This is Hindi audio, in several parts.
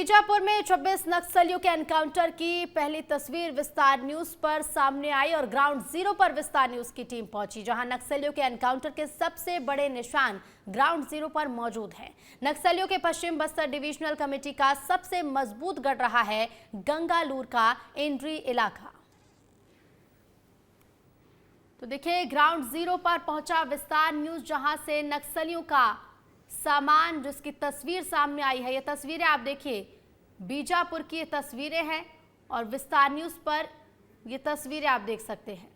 बीजापुर में 26 नक्सलियों के एनकाउंटर की पहली तस्वीर विस्तार न्यूज पर सामने आई और ग्राउंड जीरो पर विस्तार न्यूज की टीम पहुंची, जहां नक्सलियों के एनकाउंटर के सबसे बड़े निशान ग्राउंड जीरो पर मौजूद हैं। नक्सलियों के पश्चिम बस्तर डिविजनल कमेटी का सबसे मजबूत गढ़ रहा है गंगालूर का एंड्री इलाका। तो देखिए, ग्राउंड जीरो पर पहुंचा विस्तार न्यूज, जहां से नक्सलियों का सामान जिसकी तस्वीर सामने आई है। ये तस्वीरें आप देखिए, बीजापुर की ये तस्वीरें हैं और विस्तार न्यूज पर ये तस्वीरें आप देख सकते हैं।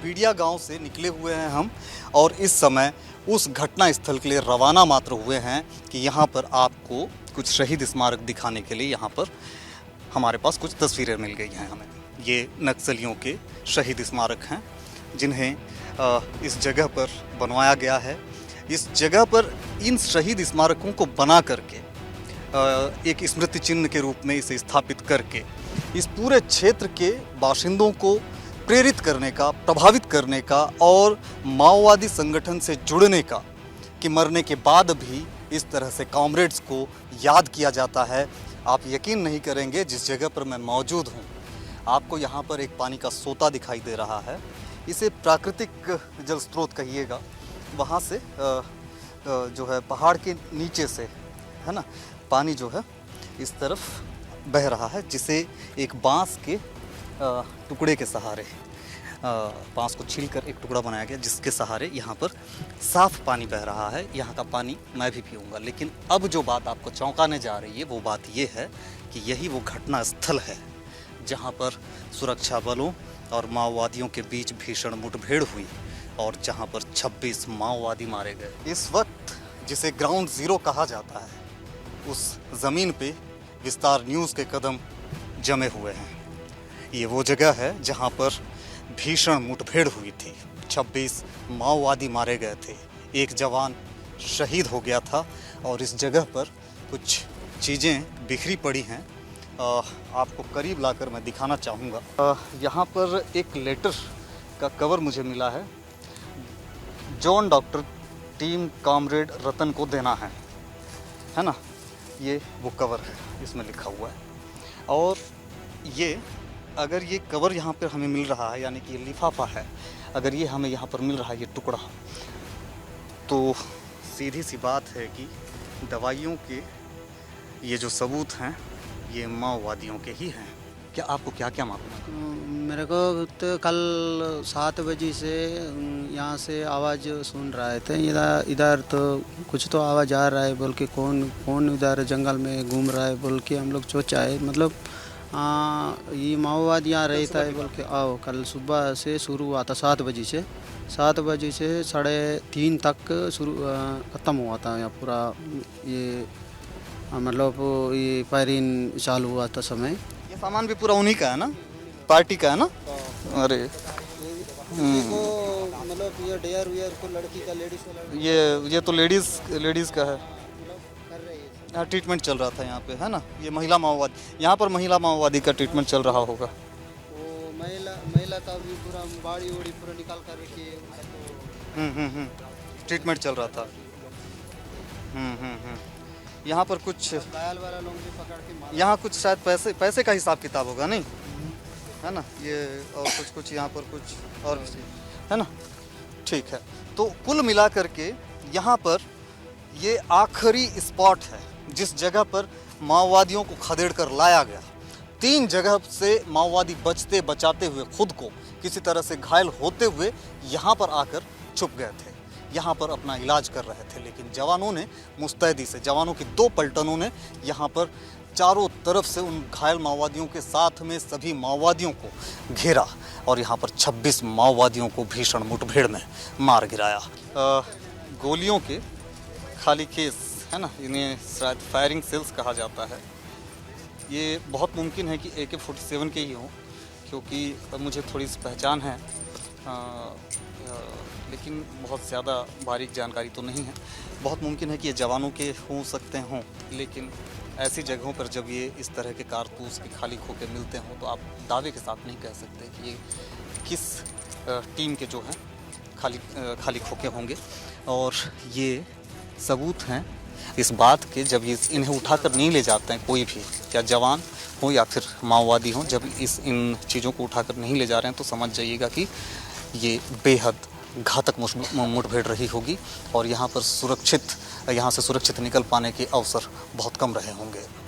पीडिया गांव से निकले हुए हैं हम और इस समय उस घटना स्थल के लिए रवाना मात्र हुए हैं कि यहाँ पर आपको कुछ शहीद स्मारक दिखाने के लिए यहाँ पर हमारे पास कुछ तस्वीरें मिल गई हैं हमें। ये नक्सलियों के शहीद स्मारक हैं जिन्हें इस जगह पर बनवाया गया है। इस जगह पर इन शहीद स्मारकों को बना करके एक स्मृति चिन्ह के रूप में इसे स्थापित करके इस पूरे क्षेत्र के बाशिंदों को प्रेरित करने का, प्रभावित करने का और माओवादी संगठन से जुड़ने का, कि मरने के बाद भी इस तरह से कॉमरेड्स को याद किया जाता है। आप यकीन नहीं करेंगे, जिस जगह पर मैं मौजूद हूँ आपको यहाँ पर एक पानी का सोता दिखाई दे रहा है। इसे प्राकृतिक जल स्रोत कहिएगा। वहाँ से जो है पहाड़ के नीचे से है ना, पानी जो है इस तरफ बह रहा है, जिसे एक बांस के टुकड़े के सहारे, बांस को छीलकर एक टुकड़ा बनाया गया जिसके सहारे यहाँ पर साफ पानी बह रहा है। यहाँ का पानी मैं भी पीऊँगा। लेकिन अब जो बात आपको चौंकाने जा रही है वो बात ये है कि यही वो घटना स्थल है जहाँ पर सुरक्षा बलों और माओवादियों के बीच भीषण मुठभेड़ हुई और जहाँ पर 26 माओवादी मारे गए। इस वक्त जिसे ग्राउंड जीरो कहा जाता है, उस ज़मीन पे विस्तार न्यूज़ के कदम जमे हुए हैं। ये वो जगह है जहाँ पर भीषण मुठभेड़ हुई थी, 26 माओवादी मारे गए थे, एक जवान शहीद हो गया था और इस जगह पर कुछ चीज़ें बिखरी पड़ी हैं। आपको करीब लाकर मैं दिखाना चाहूँगा। यहाँ पर एक लेटर का कवर मुझे मिला है, जॉन डॉक्टर टीम कॉमरेड रतन को देना है ना। ये वो कवर है, इसमें लिखा हुआ है। और ये अगर ये कवर यहाँ पर हमें मिल रहा है, यानी कि ये लिफाफा है, अगर ये हमें यहाँ पर मिल रहा है ये टुकड़ा, तो सीधी सी बात है कि दवाइयों के ये जो सबूत हैं ये माओवादियों के ही हैं। क्या आपको क्या क्या मालूम है? मेरे को तो कल 7 बजे से यहाँ से आवाज़ सुन रहे थे, इधर तो कुछ तो आवाज़ आ रहा है बोल के, कौन इधर जंगल में घूम रहा है बोल के हम लोग सोचा है, मतलब ये माओवादी यहाँ रहता है बोल के। आओ, कल सुबह से शुरू हुआ था 7 बजे से 3:30 तक ख़त्म हुआ था यहाँ पूरा। ये मतलब ये फायरिंग चालू हुआ था समय। ये सामान भी पूरा उन्हीं का है ना, पार्टी का है ना? अरे मतलब ये डेयर वेयर को लड़की का, लेडीज वाला, ये तो लेडीज़ का है। यहाँ ट्रीटमेंट चल रहा था यहाँ पे, है ना। ये महिला माओवादी, यहाँ पर महिला माओवादी का ट्रीटमेंट चल रहा होगा। वो महिला का भी पूरा बाड़ी वोड़ी पूरा निकाल कर रखी है। ट्रीटमेंट चल रहा था। यहाँ पर कुछ घायल वाला लोग भी पकड़ के, यहाँ कुछ शायद पैसे का हिसाब किताब होगा, नहीं है ना। ये और कुछ यहाँ पर कुछ और है ना। ठीक है, तो कुल मिलाकर के यहाँ पर ये आखिरी स्पॉट है जिस जगह पर माओवादियों को खदेड़ कर लाया गया। 3 जगह से माओवादी बचते बचाते हुए, खुद को किसी तरह से घायल होते हुए यहाँ पर आकर छुप गए थे, यहाँ पर अपना इलाज कर रहे थे। लेकिन जवानों ने मुस्तैदी से, जवानों की 2 पलटनों ने यहाँ पर चारों तरफ से उन घायल माओवादियों के साथ में सभी माओवादियों को घेरा और यहाँ पर 26 माओवादियों को भीषण मुठभेड़ में मार गिराया। गोलियों के खाली केस है ना, इन्हें शायद फायरिंग सेल्स कहा जाता है। ये बहुत मुमकिन है कि AK-47 के ही हों, क्योंकि मुझे थोड़ी सी पहचान है, लेकिन बहुत ज़्यादा बारीक जानकारी तो नहीं है। बहुत मुमकिन है कि ये जवानों के हो सकते हों, लेकिन ऐसी जगहों पर जब ये इस तरह के कारतूस के खाली खोखे मिलते हों तो आप दावे के साथ नहीं कह सकते कि ये किस टीम के जो हैं खाली खोखे होंगे। और ये सबूत हैं इस बात के, जब इन्हें उठाकर नहीं ले जाते हैं कोई भी, क्या जवान हो या फिर माओवादी हो, जब इन चीज़ों को उठाकर नहीं ले जा रहे हैं तो समझ जाइएगा कि ये बेहद घातक मुठभेड़ रही होगी और यहाँ से सुरक्षित निकल पाने के अवसर बहुत कम रहे होंगे।